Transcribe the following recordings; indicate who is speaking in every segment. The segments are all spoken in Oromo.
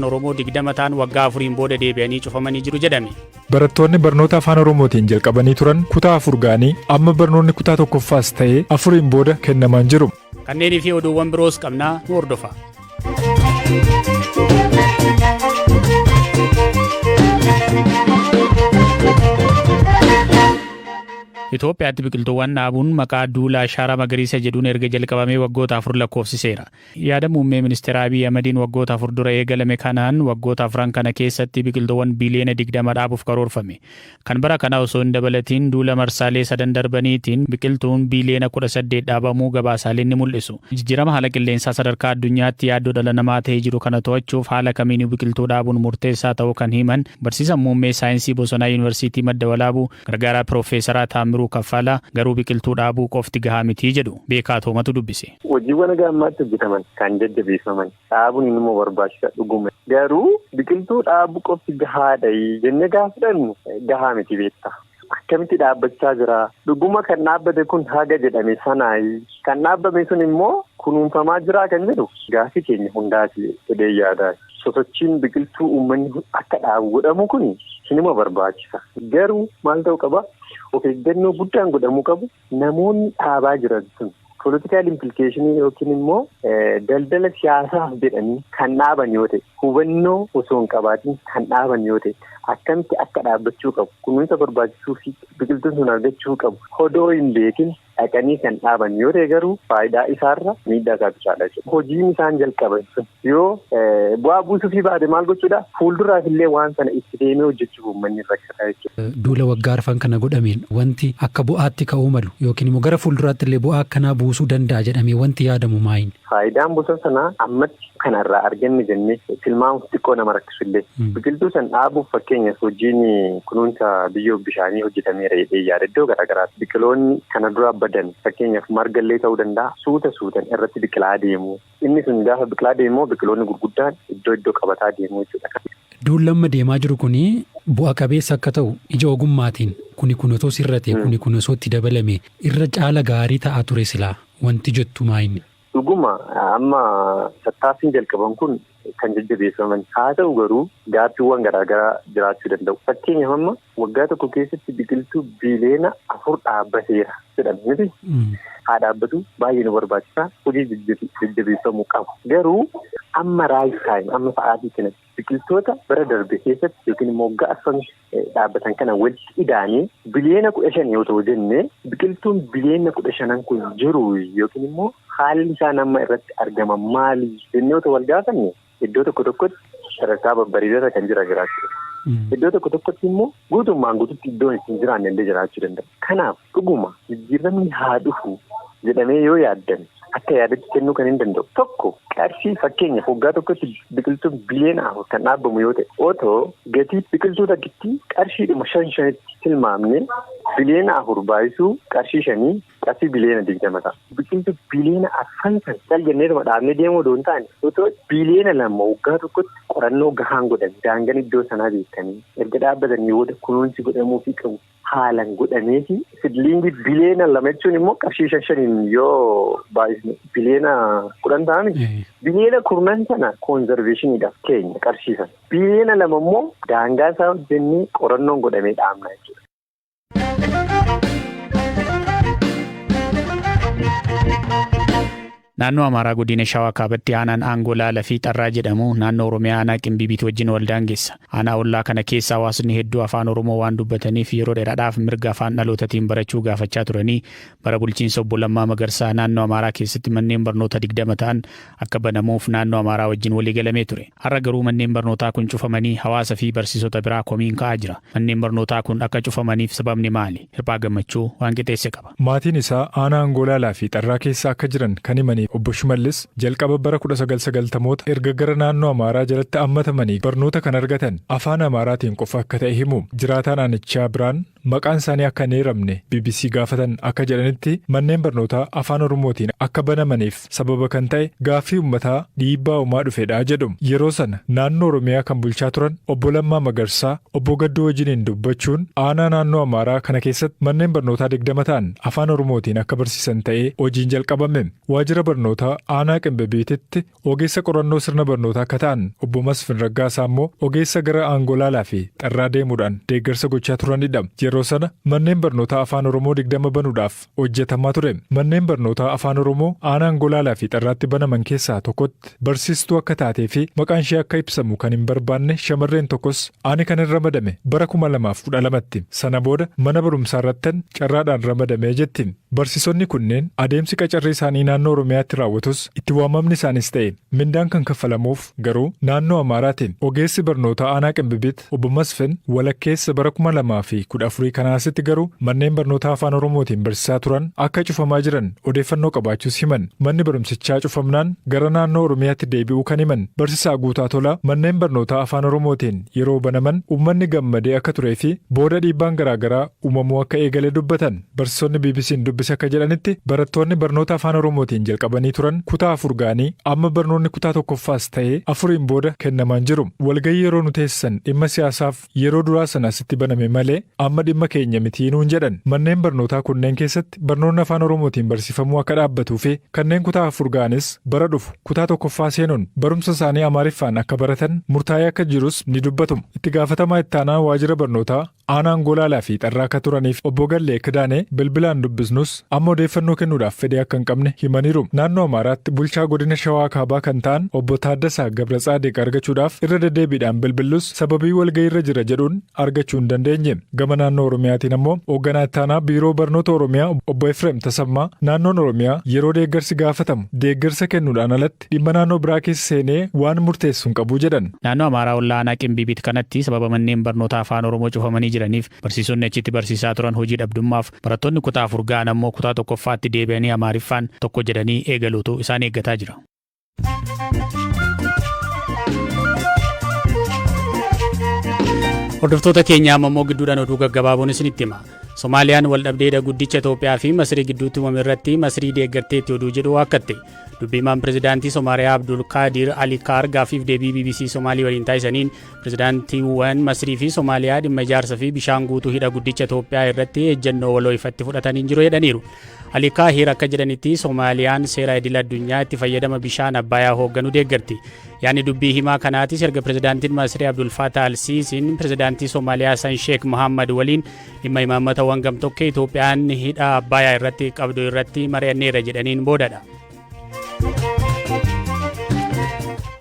Speaker 1: Oromoo 20 ta'an waggaa 4 booda deebi'anii cufamanii jiru jedhame.
Speaker 2: Barattoonni barnoota afaan Oromootiin jalqabanii turan kutaa 4 ga'anii amma barnoonni kutaa 1ffaas ta'ee 4 booda kennamaan jiru.
Speaker 1: Kanneenii fi oduuwwan biroos qabnaa nu hordofa. Itoophiyaatti biqiltuuwwan dhaabuun maqaa duula Ashaaraa Magariisa jedhuun erga jalqabamee waggoota 4 lakkoofsiseera. Yaada muummee ministeera Abiy Ahmediin waggoota 4 dura eegalame kanaan waggoota 4 kana keessatti biqiltuuwwan biliyoona 20 dhaabuuf karoorfame. Kan bara kana osoo hin dabalatiin duula marsaalee 3 darbaniitiin biqiltuun biliyoona 18 dhaabamuu gabaasaaleen ni mul'isu. Jijjiirama haala qilleensaa sadarkaa addunyaatti yaaddoo dhala namaa ta'ee jiru kana to'achuuf haala kamiin biqiltuu dhaabuun murteessaa ta'uu kan himan barsiisaan muummee saayinsii bosonaa Yuunivarsiitii Madda Walaabuu gargaaraa Piroofeesaraa Taamiruu Kaffalaa garuu biqiltuu dhaabuu qofti gahaa miti jedhu beekaa Toomatu dubbise.
Speaker 3: Hojiiwwan gammaatti hojjetaman kan jajjabeeffaman dhaabuun immoo barbaachisaa dhuguma. Garuu biqiltuu dhaabuu qofti gahaadha jennee gaafadhannu gahaa miti beektaa. Akkamitti dhaabbachaa jira? Dhuguma kan dhaabbate kun haga jedhame sanaayi. Kan dhaabbame sun immoo kunuunfamaa jira kan jedhu gaafii keenya hundaati jedhee yaada. Sosochiin biqiltuu uummanni akka dhaabu godhamu kun sinima barbaachisa. Garuu maal ta'uu qaba? Of eeggannoo guddaan godhamuu qabu. Namoonni dhaabaa jiran sun political implication yookiin immoo daldala siyaasaaf jedhanii kan dhaaban yoo ta'e hubannoo osoo hin qabaatiin kan dhaaban yoo ta'e akkamitti akka dhaabbachuu qabu kunuunsa barbaachisuu fi biqiltuun sun argachuu qabu odoo hin beekin dhaqanii kan dhaaban yoo ta'e garuu faayidaa isaarra miidhaa isaatu caala jechuudha. Hojiin isaan jalqaban sun yoo bu'aa buusuu fi baate maal gochuudha? Fuulduraaf illee waan sana itti deemee hojjechuuf uummanni rakkataa jechuudha.
Speaker 4: Duula waggaa arfan kana godhameen wanti akka bu'aatti ka'uu malu yookiin immoo gara fuulduraatti illee bu'aa akkanaa buusuu danda'a jedhamee wanti yaadamu maayin?
Speaker 3: Faayidaan bosona sanaa ammatti kanarraa arganne jennee tilmaamuuf xiqqoo nama rakkisu illee. Biqiltuu san dhaabuuf fakkeenyaaf hojiin kunuunsa biyyoo bishaanii hojjetameera jedhee yaada iddoo garaagaraatti biqiloonni kana dura badan fakkeenyaaf margallee ta'uu danda'a suutan irratti biqilaa deemu. Inni sun gaafa biqilaa deemu biqiloonni gurguddaan iddoo qabataa deemu jechuudha.
Speaker 4: Duulli amma deemaa jiru kuni bu'a qabeessa akka ta'u ija ogummaatiin kuni osoo sirrate kuni osoo itti dabalame irra caala gaarii ta'aa ture silaa wanti jettu maayinni.
Speaker 3: Dhuguma amma tattaaffiin jalqaban kun kan jajjabeeffaman haa ta'u garuu gaaffiiwwan garaagaraa jiraachuu danda'u. Fakkeenyaaf amma waggaa tokko keessatti biqiltuu biliyoona 4 dhaabbateera jedhame miti. Haa dhaabbatu baay'ee nu barbaachisa hojii jajjabeeffamuu qabu. Garuu amma raayit taayim amma sa'aatii kanatti biqiltoota bara darbe keessatti yookiin immoo waggaa arfan dhaabbatan kana walitti idaanee biliyoona 15 yoo ta'u jennee biqiltuun biliyoona 15 kun jiru yookiin immoo haalli isaan amma irratti argaman maali jennee otoo wal gaafanne iddoo tokko tokkotti sadarkaa babbareedaa kan jiraachuu. Iddoo tokko tokkotti immoo guutummaan guututti iddoon ittiin jiraanne illee jiraachuu danda'a. Kanaaf dhuguma jijjiiramni haa dhufu jedhamee yoo yaaddan akka yaadatti kennuu kan hin danda'u. Tokko qarshii fakkeenyaaf waggaa tokkotti biqiltuun biliyoona 4 kan dhaabamu yoo ta'e otoo gatii biqiltuu tokkitti qarshiidhuma 5 tilmaamne biliyoona 4 baay'isuu qarshii 5 qarshii biliyoona 20 ta'a. Biqiltuu biliyoona 4 salganneetuma dhaabnee deemuu odoo hin taane otoo biliyoona 2 waggaa tokkotti qorannoo gahaan godhame daangaan iddoo sanaa beekanii erga dhaabbatanii booda kunuunsi godhamuufii qabu haalan godhamee fi sidliingii biliyoona 2 jechuun immoo qarshii 5 yoo baay'isne biliyoona 10 ta'ani. Biliyoona 10 sana koonzarveeshiniidhaaf keenya qarshiisan. Biliyoona 2 immoo daangaa isaa hojjennee qorannoon godhamee dhaabna jechuudha.
Speaker 1: Naannoo Amaaraa godina Shawaa Kaabaatti aanaan aangoo laalaa fi xarraa jedhamu naannoo Oromiyaa aanaa Qimbibiitti wajjin wal daangeessa. Aanaa ollaa kana keessa hawaasni hedduu afaan Oromoo waan dubbataniif yeroo dheeraadhaaf mirga afaan dhalootatiin barachuu gaafachaa turanii bara bulchiinsa obbo Lammaa Magarsaa naannoo Amaaraa keessatti manneen barnoota 20 ta'an akka banamuuf naannoo Amaaraa wajjin walii galamee ture. Har'a garuu manneen barnootaa kun cufamanii hawaasa fi barsiisota biraa komiin ka'aa jira. Manneen barnootaa kun akka cufamaniif sababni maali? Hirphaa Gammachuu waan qixeesse qaba.
Speaker 2: Maatiin isaa aanaa aangoo laalaa fi xarraa keessa akka jiran kan himanii Obbo Shimallis jalqaba bara 1990moota erga gara naannoo Amaaraa jalatti hammatamanii barnoota kan argatan afaan Amaaraatiin qofa akka ta'e himu. Jiraataa naannichaa biraan maqaan isaanii akka hin eeramne BBC gaafatan akka jedhanitti manneen barnootaa afaan Oromootiin akka banamaniif sababa kan ta'e gaaffii uummataa dhiibbaa uumaa dhufedha jedhu. Yeroo sana naannoo Oromiyaa kan bulchaa turan obbo Lammaa Magarsaa obbo Gadduu wajjiniin dubbachuun aanaa naannoo Amaaraa kana keessatti manneen barnootaa 20 ta'an afaan Oromootiin akka barsiisan ta'ee hojiin jalqabame. Waajjira barnootaa aanaa qimbibiititti ogeessa qorannoo sirna barnootaa akka ta'an obbo Masfin Raggaasaa immoo ogeessa gara Aangolaalaa fi Xarraa deemuudhaan deeggarsa gochaa turanidha. Yeroo sana manneen barnootaa afaan Oromoo 20 banuudhaaf hojjetamaa ture. Manneen barnootaa afaan Oromoo aanaa Aangolaalaa fi Xarraatti banaman keessaa tokkotti barsiistuu akka taatee fi maqaan ishee akka ibsamu kan hin barbaanne shamarreen tokkos ani kan hin ramadame bara 2012tti. Sana booda mana barumsaa irrattan carraadhaan ramadamee jetti. Barsiisonni kunneen adeemsi qacarrii isaanii naannoo Oromiyaatti raawwatus itti waamamni isaanis ta'e mindaan kan kaffalamuuf garuu naannoo Amaaraatiin ogeessi barnootaa aanaa qimbibiit obbo Masfin walakkeessa bara 2014 kanaasitti garuu manneen barnootaa afaan Oromootiin barsiisaa turan akka cufamaa jiran odeeffannoo qabaachuus himan. Manni barumsichaa cufamnaan gara naannoo Oromiyaatti deebi'uu kan himan barsiisaa Guutaa Tolaa manneen barnootaa afaan Oromootiin yeroo banaman uummanni gammadee akka turee fi booda dhiibbaan garaagaraa uumamuu akka eegalee dubbatan. Barsiisonni BBC'n dubbise akka jedhanitti barattoonni barnoota afaan Oromootiin jalqabanii turan kutaa 4 ga'anii amma barnoonni kutaa 1ffaas ta'ee 4 booda kennamaan jiru. Walgayii yeroo nu teessisan dhimma siyaasaaf yeroo duraa sanasitti baname malee amma dhimma keenya mitii nuun jedhan. Manneen barnootaa kunneen keessatti barnoonni afaan Oromootiin barsiifamuu akka dhaabbatuu fi kanneen kutaa 4 ga'anis bara dhufu kutaa 1ffaa seenuun barumsa isaanii Amaariffaan akka baratan murtaa'ee akka jirus ni dubbatu. Itti gaafatamaa itti aanaa waajjira barnootaa aanaa Aangolaalaa fi Xarraa akka turaniif obbo Gallee Kidaanee bilbilaan dubbisnus amma odeeffannoo kennuudhaaf fedhii akka hin qabne himaniiru. Naannoo Amaaraatti bulchaa godina Shawaa Kaabaa kan ta'an obbo Taaddasaa Gabratsaadiq argachuudhaaf irra deddeebiidhaan bilbillus sababii walgayii irra jira jedhuun argachuu hin dandeenye. Gama naannoo Oromiyaatiin ammoo hoogganaa itti aanaa biiroo barnoota Oromiyaa obbo Efreem Tasammaa naannoon Oromiyaa yeroo deeggarsi gaafatamu deeggarsa kennuudhaan alatti dhimma naannoo biraa keessa seenee waan murteessu hin qabu jedhan.
Speaker 1: Naannoo Amaaraa olaanaa qimbibiit kanatti sababa manneen barnoota afaan Oromoo cufamanii jiraniif barsiisonni achitti barsiisaa turan hojii dhabdummaaf barattoonni kutaa 4 ga'an ammoo kutaa 1ffaatti deebi'anii Amaariffaan tokko jedhanii eegaluutu isaan eeggataa jira. Hordoftoota keenya ammoo gidduudhaan oduu gaggabaaboon isinitti hima. Somaaliyaan waldhabdeedha guddicha Itoophiyaa fi Masrii gidduutti uumame irratti Masrii deeggarteetti oduu jedhu akkatte. Dubbiimaan pirezidaantii Somaaliyaa Abdul Qaadir Ali Kaar gaafiif deebii BBC Somaalii waliin taasisaniin pirezidaantiiwwan Masrii fi Somaaliyaa dhimma ijaarsa fi bishaan guutuu hidha guddicha Itoophiyaa irratti ejjennoo waloo ifatti fudhatanii jiru jedhaniiru. Ali Kaahir akka jedhanitti Somaaliyaan seera idil addunyaa itti fayyadama bishaan Abbayyaa hoogganuu deeggarti. Yaani dubbii himaa kanaatis erga pirezidaantiin Masrii Abdul Fattah al-Siisiin pirezidaantii Somaaliyaa San Sheekh Mohammad waliin dhimma imaammataawwan gamtokkee Itoophiyaan hidha Abbayyaa irratti qabdu irratti mari'anneera jedhaniin boodadha.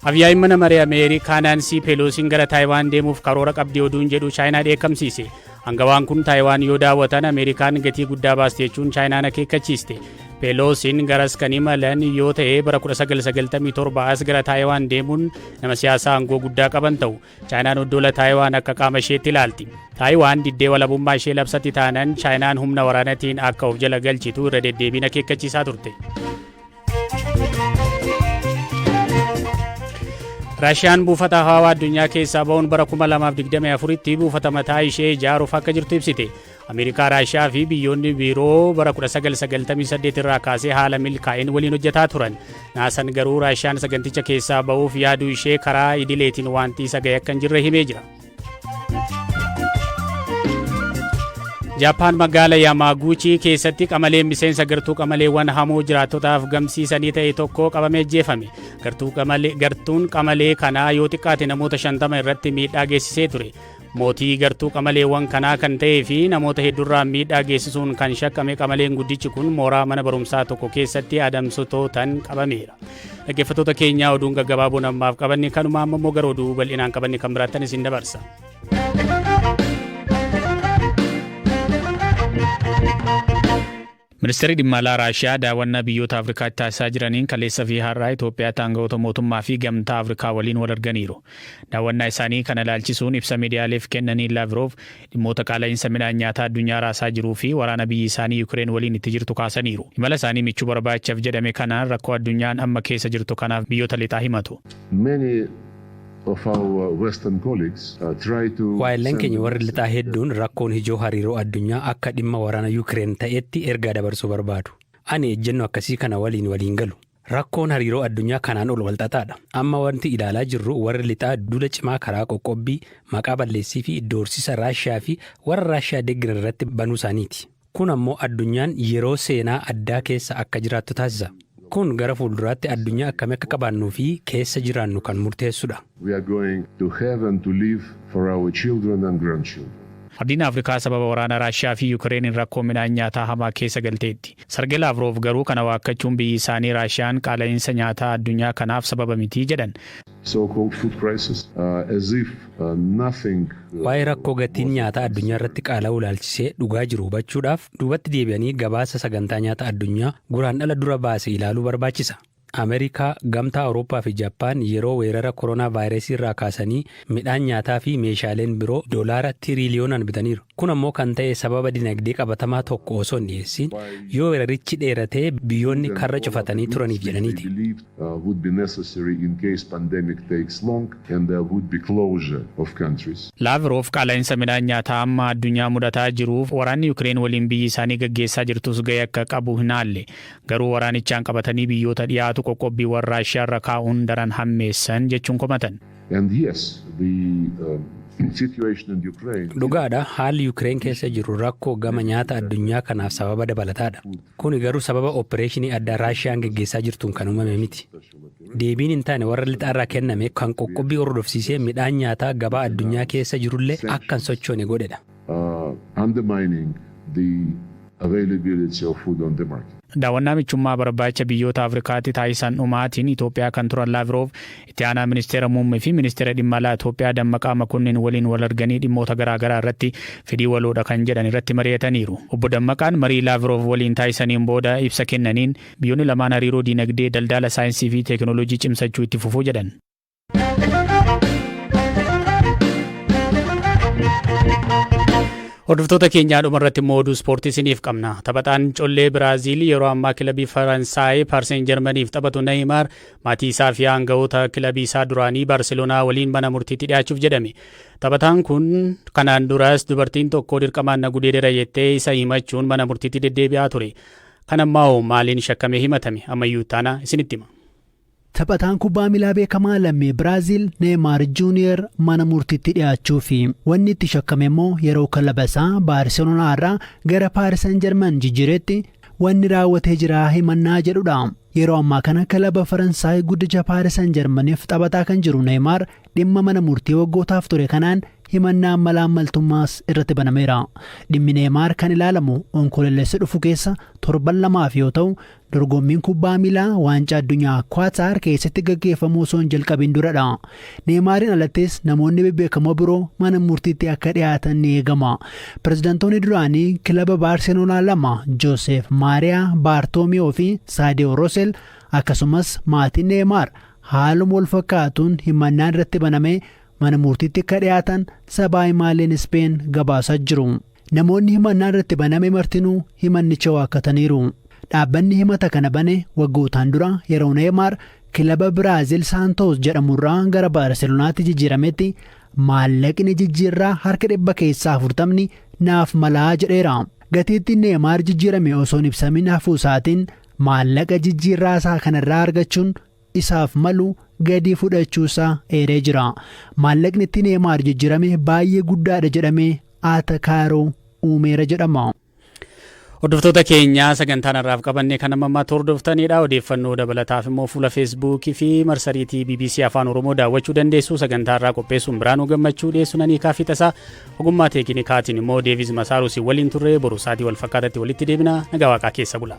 Speaker 1: Afyaa'in mana maree Ameerikaa Naansi Peloosiin gara Taayiwaan deemuuf karoora qabdi oduun jedhu Chaayinaa dheekkamsiise. Hangawaan kun Taayiwaan yoo daawwatan Ameerikaan gatii guddaa baasti jechuun Chaayinaan akeekkachiiste. Peloosiin garas kan imalan yoo ta'e bara 1997 as gara Taayiwaan deemuun nama siyaasaa aangoo guddaa qaban ta'u. Chaayinaan oddola Taayiwaan akka qaama isheetti ilaalti. Taayiwaan diddee walabummaa ishee labsatti taanan Chaayinaan humna waraanaatiin akka of jala galchitu irra deddeebiin akeekkachiisaa turte. Raashiyaan buufata hawaa addunyaa keessaa ba'uun bara 2024tti buufata mataa ishee ijaaruuf akka jirtu ibsite. Ameerikaa, Raashiyaa fi biyyoonni biroo bara 1998 irraa kaasee haala milkaa'in waliin hojjetaa turan. Naasan garuu Raashiyaan saganticha keessaa ba'uuf yaaduu ishee karaa idileetiin wanti isa ga'e akka hin jirre himee jira. Jaapaan magaalaa Yamaguchi keessatti qamaleen miseensa gartuu qamaleewwan hamoo jiraattotaaf gamsiisanii ta'e tokko qabamee ajjeefame. Gartuun qamalee kanaa yoo xiqqaate namoota 50 irratti miidhaa geessisee ture. Mootii gartuu qamaleewwan kanaa kan ta'ee fi namoota hedduurraan miidhaa geessisuun kan shakkame qamaleen guddichi kun mooraa mana barumsaa tokko keessatti adamsitootaan qabameera. Dhaggeeffattoota keenyaa oduun gaggabaaboon ammaaf qabanne kanuma ammoo gara oduu bal'inaan qabanne kan biraattan isin dabarsa. Ministeerri dhimma alaa Raashiyaa daawwannaa biyyoota Afrikaatti taasisaa jiraniin kaleessa fi har'aa Itoophiyaatti aangawoota mootummaa fi gamtaa Afrikaa waliin wal arganiiru. Daawwannaa isaanii kana ilaalchisuun ibsa miidiyaaleef kennaniin Laavrov dhimmoota qaala'insa midhaan nyaataa addunyaa raasaa jiruu fi waraana biyyi isaanii Yuukireen waliin itti jirtu kaasaniiru. Imala isaanii michuu barbaachaaf jedhame kanaan rakkoo addunyaan amma keessa jirtu kanaaf biyyoota lixaa himatu.
Speaker 4: Waa'illeen keenya warri lixaa hedduun rakkoon ijoo hariiroo addunyaa akka dhimma waraana Yuukireen ta'etti ergaa dabarsuu barbaadu. Ani ejjennoo akkasii kana waliin galu. Rakkoon hariiroo addunyaa kanaan ol walxaxaadha. Amma wanti ilaalaa jirru warri lixaa dula cimaa karaa qoqqobbii maqaa balleessii fi iddoo horsiisa Raashiyaa fi warra Raashiyaa deeggaran irratti banuu isaaniiti. Kun ammoo addunyaan yeroo seenaa addaa keessa akka jiraattu taasisa. Kun gara fuulduraatti addunyaa akkamii akka qabaannuu fi keessa jiraannu kan murteessudha.
Speaker 5: We are going to have and to live for our children and grandchildren.
Speaker 1: Ardiin Afrikaa sababa waraana Raashiyaa fi Yukireeniin rakkoo midhaan nyaataa hamaa keessa galteetti. Sergey Lavrov garuu kana waakkachuun biyyi isaanii Raashiyaan qaala'insa nyaataa addunyaa kanaaf sababa mitii jedhan.
Speaker 5: So-called food crisis, as if nothing.
Speaker 4: Waa'ee rakkoo gatiin nyaataa addunyaa irratti qaala'uu ilaalchisee dhugaa jiru hubachuudhaaf duubatti deebi'anii gabaasa sagantaa nyaataa addunyaa guraandhala dura baase ilaaluu barbaachisa. Ameerikaa, Gamtaa Awurooppaa fi Jaappaan yeroo weerara koronaa vaayirasii irraa kaasanii midhaan nyaataa fi meeshaaleen biroo $1 tiriliyoonaan bitaniiru. Kun ammoo kan ta'e sababa dinagdee qabatamaa tokko osoo hin dhiyeessin yoo weerarichi dheeratee biyyoonni karra cufatanii turaniif jedhaniiti.
Speaker 1: Lavrov qaala'insa midhaan nyaataa amma addunyaa mudataa jiruuf waraanni Yukireen waliin biyyi isaanii gaggeessaa jirtus gahee akka qabu hin haalle. Garuu waraanichaan qabatanii biyyoota dhiyaatu qoqqobbiiwwan Raashiyaa irra kaa'uun daran hammeessan jechuun komatan.
Speaker 4: Dhugaadha, haalli Yukireen keessa jiru rakkoo gama nyaata addunyaa kanaaf sababa dabalataadha. Kuni garuu sababa opereeshinii addaa Raashiyaan gaggeessaa jirtuun kan uumame miti. Deebiin hin taane warra lixaarraa kenname kan qoqqobbii hordofsiisee midhaan nyaataa gabaa addunyaa keessa jirullee akka hin sochoone godhedha.
Speaker 1: Daawwannaa michummaa barbaacha biyyoota Afrikaatti taasisan dhumaatiin Itoophiyaa kan turan Lavrov itti aanaa ministeera muummee fi ministeera dhimma alaa Itoophiyaa Dammaqaa Makonnin waliin wal arganii dhimmoota garaagaraa irratti fedhii waloodha kan jedhan irratti mari'ataniiru. Obbo Dammaqaan marii Lavrov waliin taasisaniin booda ibsa kennaniin biyyoonni lamaan hariiroo diinagdee, daldala, saayinsii fi teekinooloojii cimsachuu itti fufuu jedhan. Hordoftoota keenyaa dhumarratti immoo oduu ispoortii isiniif qabna. Taphataan collee Biraaziil yeroo ammaa kilabii Faransaay Paris Saint-Germainiif taphatu Neymar maatii isaa fi aangawoota kilabii isaa duraanii Barseloonaa waliin mana murtiitti dhiyaachuuf jedhame. Taphataan kun kanaan duras dubartiin tokko dirqamaan na gudeedera jettee isa himachuun mana murtiitti deddeebi'aa ture. Kan ammoo maaliin shakkamee himatame ammayyuu taana isinitti hima.
Speaker 6: Taphataan kubbaa miilaa beekamaa lammii Biraaziil Neymar Junior mana murtiitti dhiyaachuu fi wanni itti shakkame immoo yeroo kilaba isaa Baarseloonaa irraa gara Paaris Saint-Germain jijjiiretti wanni raawwatee jira himannaa jedhudha. Yeroo ammaa kana kilaba Faransaay guddicha Paaris Saint-Germainiif taphataa kan jiru Neymar dhimma mana murtii waggootaaf ture kanaan himannaa malaamaltummaas irratti banameera. Dhimmi Neymar kan ilaalamu onkololeessa dhufu keessa torban lamaaf yoo ta'u dorgommiin kubbaa miilaa waancaa addunyaa Kwaatar keessatti gaggeeffamuu osoo hin jalqabin duradha. Neymaariin alattis namoonni bebbeekamoo biroo mana murtiitti akka dhiyaatan ni eegama. Pirezidaantoonni duraanii kilaba Baarseloonaa lama Joosef Maariyaa Baartoomiyoo fi Saadiyoo Roosel akkasumas maatiin Neymar haaluma wal fakkaatuun himannaan irratti banamee mana murtiitti akka dhiyaatan sabaa himaaleen Ispeen gabaasaa jiru. Namoonni himannaan irratti baname martinuu himannicha waakkataniiru. Dhaabbanni himata kana bane waggootaan dura yeroo Neymar kilaba Biraaziil Saantoos jedhamurraa gara Baarseloonaatti jijjiirametti maallaqni jijjiirraa harka 100 keessaa 40 naaf malaa jedheera. Gatiittiin Neymar jijjiirame osoo hin ibsamin hafuu isaatiin maallaqa jijjiirraa isaa kanarraa argachuun isaaf malu gadi fudhachuusaa eeree jira. Maallaqni itti Neymar jijjiirame baay'ee guddaadha jedhamee Atakaaroo uumeera jedhama.
Speaker 1: Hordoftoota keenyaa sagantaan irraaf qabanne kan ammaa hordoftanidha. Odeeffannoo dabalataaf immoo fuula feesbuukii fi marsariitii BBC Afaan Oromoo daawwachuu dandeessu. Sagantaa irraa qopheessuun Biraanuu Gammachuu dhiyeessuunanii kaafii tasaa ogummaa teeknikaatiin immoo Deevis Masaaruus waliin turre boru saatii wal fakkaatatti walitti deebina. Nagaa Waaqaa keessa bula.